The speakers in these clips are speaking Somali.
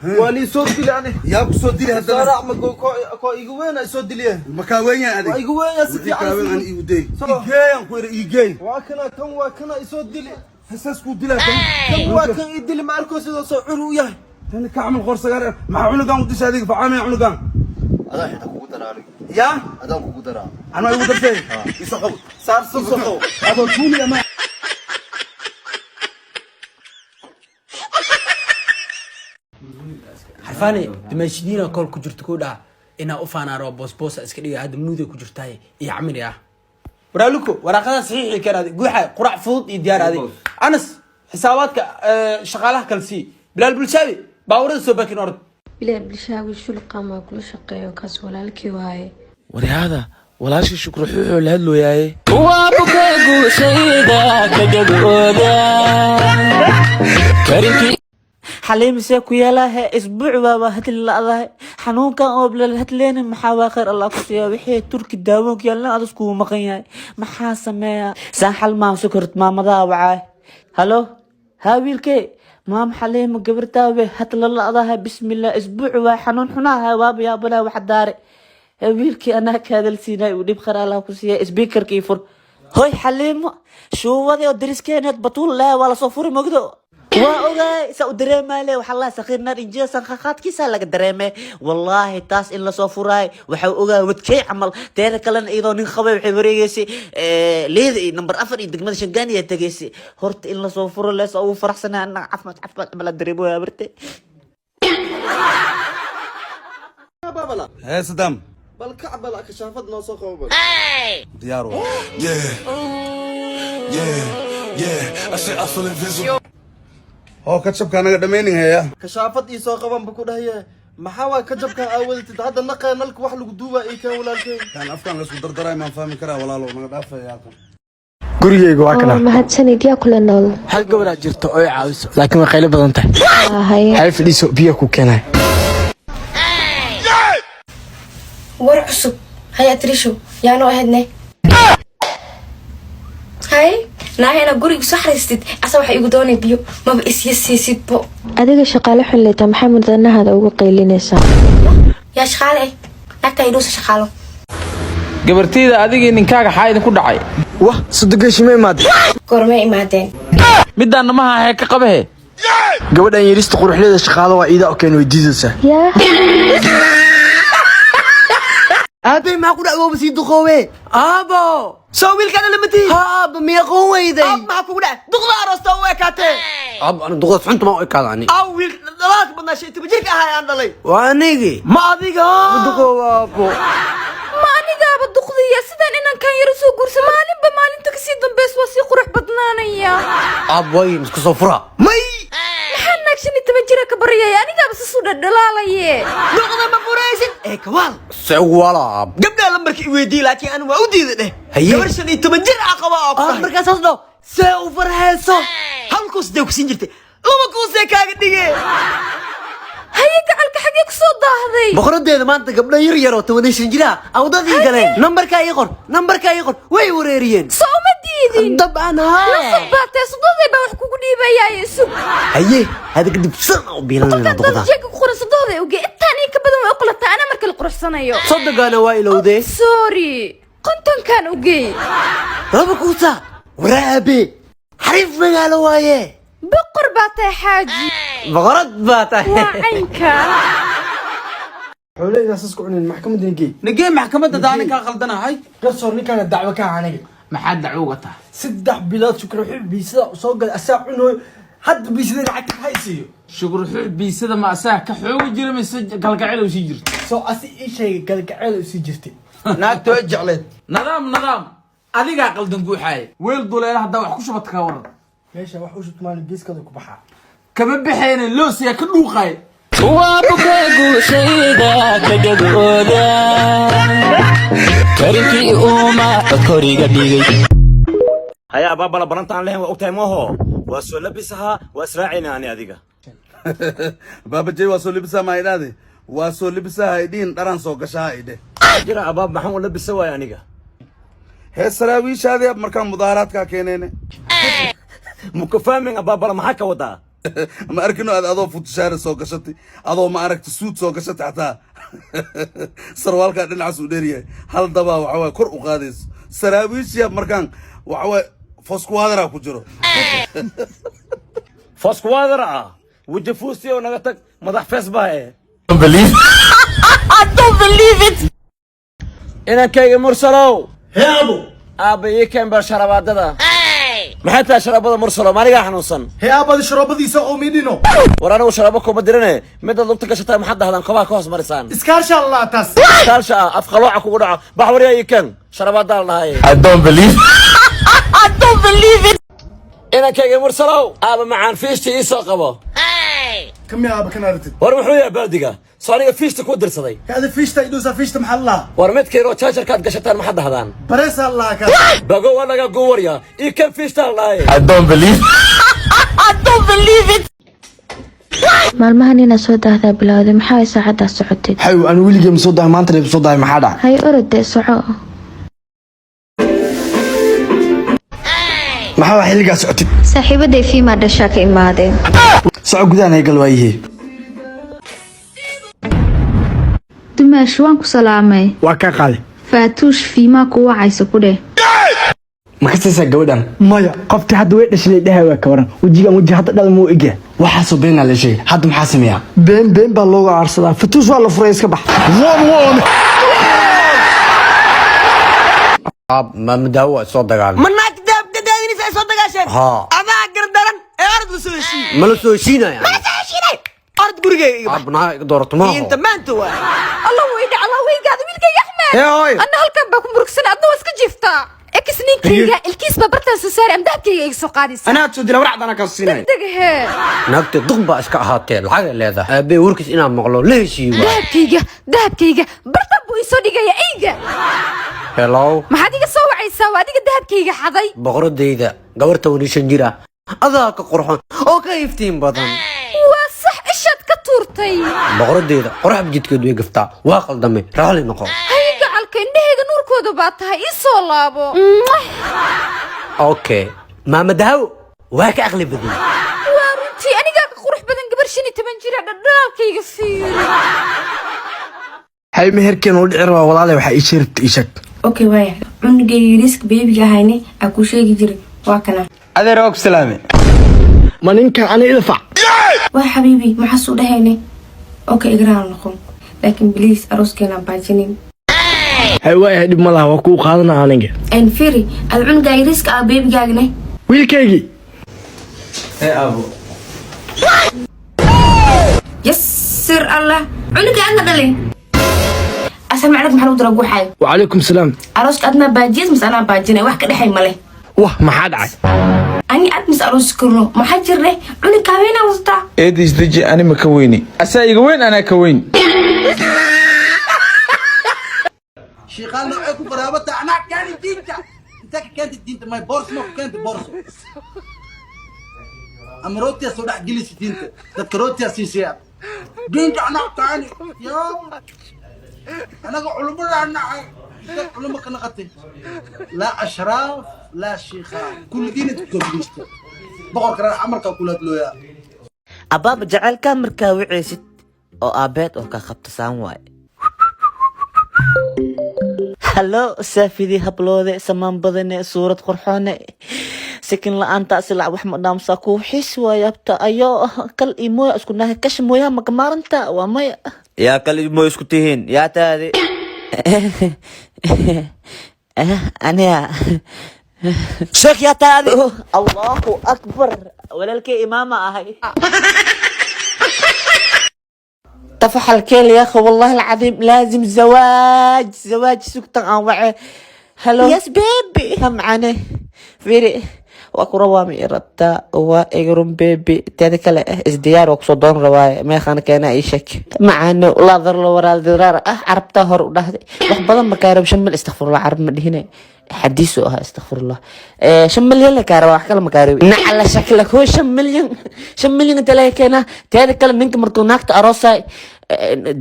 واني صوت لي انا يا صوت لي هذا صار اعمل كو يقوين صوت لي مكاوين يا ادي يقوين يا ستي مكاوين انا يودي يجي كوير يجي وكنا يصوت لي حساس كو دلا كان يدي لي مالكو سيده صعرو ياه انا كعمل غور صغار مع عنقان ودش هذيك فعامل عنقان هذا حتى كو دراري يا هذا كو درا انا يقدر فين يسقط صار سقط هذا طول يا ما حرفاني دمشقينا كل كجرت كودا إنا أفانا رو بوس أسكري هذا منودي كجرتاي يا عمري يا ورالكو ورقة صحيح كان هذا جوحة قرع فوض يديار هذه أنس حساباتك شغالة كلسي بلال بالشاوي باورد سوبك نورد بلال بالشاوي شو القامة كل شقي وكاس ولا لك واي ورهذا ولا شيء شكر حلو لهلو ياي وابوك سيدا كجبودا كريمتي حليم سيكو ياله اسبوع بابا هتل الله حنون كان قبل هتلين محاوا خير الله كسيا وحي تركي داوك يلا ادسكو مقن yahay maxaa sameeya saaxal ma sukurт maamada wacay halo ها wiilkay maam xaleem gabartaawe hatla la adahay bismillah isbuuc waa xanuun xunaha waaba yaa bala wax daare wiilkii ana ka hadalsiinay u dib khara la ku siiyay speakerkii fur hoy xaleem shoo wadi oo dariskeenad batul la wala soo furi magdo واوغاي سو دريماله وحلا سخيرنا انجيل سنخات كيسا لك دريمه والله تاس ان لا سو فراي waxa ogaa wadkay amal teeda kale iyadoo nin qabay waxay wareegaysay leeday number 4 ee degmada Shangaani ee tageysay horta in la soo furo la soo faraxsanaa afmad amal dareemo yaa bartay بابلا يا صدام بل كعب لا كشافت نو سو قبل ديارو I said I feel invisible. هو كتشب كان انا دمينين هيا كشافت اي سو قبن بكو دهيه maxaa waa ka jabkan aawaltid hadda naqaanalka wax lagu duuba ay ka walaalkeen كان افكان اسku dardaray ma fahmi kara walaalo naga dhaafay halkan gurigeyga waa kana mahadsanid yaa kula nool hal gabadha jirto oo caawiso laakiin way qaylo badan tahay hay fadhiiso biyo ku keenay war cusub hay atrisho yaano ahadne hay naayana guriga soo xariistid asa waxa igu doonay biyo maba isiyasiisid bo adiga shaqaale xulleeta maxamed danahada ugu qaylinaysa yaa shaqaale nagta idoo shaqaalo gabartayda adigii ninkaaga xaa idin ku dhacay wah saddegaashima imaad gormay imaadeen midaan ma aha ka qabahe gabadhan yarista quruxleeda shaqaalo waa iida oo keen weydiisaysa yaa aabay ma ku dhaco basi duqoowe aabo soo wiilkana lama tii aab ma yaqoon weyday aab ma ku dhac duqda aroosta oo ekaatee aab ana duqda xunta ma oo ekaadani aw wiil dalaak badna shay tibajirka ahay aan dhalay waa anigi ma adiga duqoowa aabo ma aniga ba duqdiya sidaan inaan kan yar soo guursa maalinba maalinta ka sii dambeys waa si qurux badnaanaya aab way isku soo fura may maxaa naagshani tabajira ka bariyay aniga ba soo dhalaalaye duqda ma furaysid ee kawaal sawala gabdha lambarkii weydii laakiin aan waa u diiday gabar 15 jir aqaba oo markaas asdo see u farxayso halkus deeq siin jirtay lama ku see kaaga dhigay haye gacalka xagee ku soo daahday boqoradeeda maanta gabdha yar yar oo 15 jira awdadii galeen nambarka ii qor way wareeriyeen soo ma diidin dabaan ha sabaatay sadooday baa wax kugu dhiibayay sug haye hada kadib san oo biilanayna duqda jeeg ku qoran sadooday uge intaan ka badan way qolata ana markii la quruxsanayo sadaqana waa ilowday sorry qonton kan uge raba kuuta waraabe xariif magaalo waaye boqor baatay xaaji boqorad baatay waanka حولي أساس كونين محكمة نجي محكمة داني كان خلدنا هاي قصر نكان الدعوة كان عني ما حد دعوته سدح بلاد شكر حب بيسدا وصوق الأساع إنه حد بيسدا عك هاي سيو شكر حب بيسدا ما أساع كحوي جري من سج قلقعله وسيجرت سو أسي إيش هي قلقعله وسيجرتي ناك توجع لين نظام أذيك عقل دنقو حاي ويل دولار هذا وحكوش بتكور ليش وحوش تمال الجيس كذا كبحة كم بحين اللوسيا كله خاي وابوك سيدا كجبودا كريمتي وما كوريغا ديغي هيا بابا لا برنتان لهم وقتها ما هو واسو لبسها واسراعينا اني اديغا بابا جي واسو لبسها ما يدادي واسو لبسها هيدين دران سو غشا هيده جرا باب محمود لبسها واي انيغا هي سراويش هذه مركان مظاهرات كا كينين مكفامين بابا ما حكا ودا ما أركنو أدو فوتشار سو قشتي أدو ما أركت سود سو قشتي حتى سروالك دينا سوديريا هل دبا وحوا كور وقاديس سراويش يا مركان وحوا فوسكو هذا ku jiro فوسكوادرا وجفوسي ونغتك مدح فيس باي Don't believe. I don't believe it. انا كاي مرسلو hee abo ابي كان برشربادada maxay sharabada mursalo maaliga xanuunsan hee abadi sharabadiisa oo midino warana sharabo kuma dirane mid dad lugta gashatay maxad dhahdan kobaha ka hoos marisaan iskaarsha allah taas kaalsha af qalooca kugu dhaco bax wariya kan sharabada lahaay I don't believe. I don't believe it. ina kaaga mursalo aba macaan fiishti isoo qabo كم يا ابا كان ارتد war muxuu yahay baadiga sooniga fiishta ku dirsaday هذا فيشتا يدوس فيشتا محلها war mid kayro charger kaad gashataan maxad dhahdaan بريس الله كان bago wanaga gowarya ii kan fiishta lahaay I don't believe. I don't believe it. maalmahan inaa soo daahdaa bilowday maxaa ay saacadaas socotid حيو انا ويلي مسو داي ما انت مسو داي ما حدا hay orodee soco ما حوا حيلقا سعتي saaxiibaday fiimaa dhashaa ka imaadeen سعو غدان هي قلوايه dumaash waan ku salaamay واكا قال faatuush fiimaa ku wacaysa ku dheh ما كسيسا غودان maya qoftii hadda way dhashay dhahay waa ka waran wajigan waji hadda dhal muu ege waxaasoo beenaa la sheegay hadda maxaa sameeyaa been baa looga aarsadaa fatuus waa la furay iska bax ما مداوى soo dagaal مناك داب قدادين ساي صوت دغاشين ها ادا قردرن ارد وسوشي ما la soo heshiinaya ارد غريغي abnaa doorto ma انت ما انت الله ويدع الله ويقاد ويلك يا احمد hee hooy anna halkan baa ku murugsan adna waa iska jiiftaa ex ninkayga ilkiis baa bartaan soo saaray am dahabkayga iga soo qaadaysa anaa soo dila waracdana ka siinay degahee naagta duqba iska ahaatee lacag ay leedahay aabbe warkiis inaan maqlo la heshiiyo dahabkayga bartaan buu isoo dhigaya eyga hello maxaad iga soo wacaysaa waa adiga dahabkayga xaday boqoradayda gabarta wanishan jira adaa ka qurxon oo ka iftiin badan waa sax ishaad ka tuurtay boqoradayda qorax jidkeed way gaftaa waa qaldamay raali noqo hay gacalka indhahayga nuurkooda baa tahay ii soo laabo okay maama dahaw waa ka aqli badan waa runtii anigaa ka qurux badan gabar 15 jira dhadhaalkayga fiiri hay meherkeen oo dhicir waa walaale waxa ii sheertay ishak okay waaya cunugayga yariiska beebiga ahayne aa ku sheegi jiray waa kana adeer og salaame ma ninkan ani ilfac waa xabiibi maxaa soo dhahayne okay igraan noqon laakiin please arooskeena baajinin hay waa dib malaha waa ku qaadana aniga en firi ad cunugayga yariiska aa beebigaagne wiilkaygi abo yasir allah cunuga adna dhalay asal macnad maxaa lagu dara guuxay وعليكم السلام arooska adna baajiyas mas anaa baajinay wax ka dhexay male wah maxaa dhacay ani ad mis aroos karno maxaa jirne cunug haweenaa wadataa eedis deji ani ma ka weyni asaa iga weyn anaa ka weyn شيخان نوعك قرابته انا كان دينتا انت كانت دينتا ماي بورس ما كانت بورس امروتي سودا جلس دينتا تذكروتي سيسيا دينتا انا كان يا انا علمنا انا علمك كان قتي لا اشراف لا شيخان كل دين تكبريست بقر كره عمرك كلها لويا أباب جعل كامركا وعيست أو أبيت أو كخبتسان واي هلو سافيدي هبلودي سمان بدني صورة قرحوني سكن لأن تأسلع وحمد نام ساكو حس ويابتا أيو كل إيمويا اسكناه كش مويا مكمارنتا ومايا يا كل مو اسكتيهن يا تادي أنا شيخ يا تادي الله أكبر وللكي إمامة أهي تفحل كيل يا أخي والله العظيم لازم زواج سكتن أنواعه هلو يس بيبي هم عنه فيري واكو روامي رتا وايغرون بيبي تاني كلا ازديار وكسودون رواية ما خانا كان اي شك معانو لا ضر له ورا ضرار عربتا هور ودهدي wax badan ma kaarab shamal astaghfirullah carab ma dhihine xadiisu ah astaghfirullah shamal yalla kaarab wax kala ma kaarab nacala shaklak ho shamal inta la keena taada kala ninka markuu naagta aroosay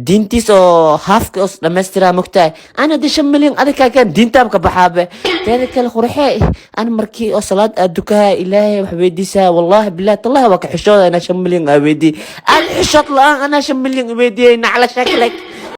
diintiis oo haafka os dhammaystiraa mogtahay ana de 5 milyan adiga kan diintaab ka baxaabe teeda kale qurxee ana markii oo salaad aad dukaha ilaahay wax weydiisaa wallahi billahi tallahi waa ka xishooda ana 5 milyan aa weydii aan xishood la'aan ana 5 milyan weydiyay nacla shaklek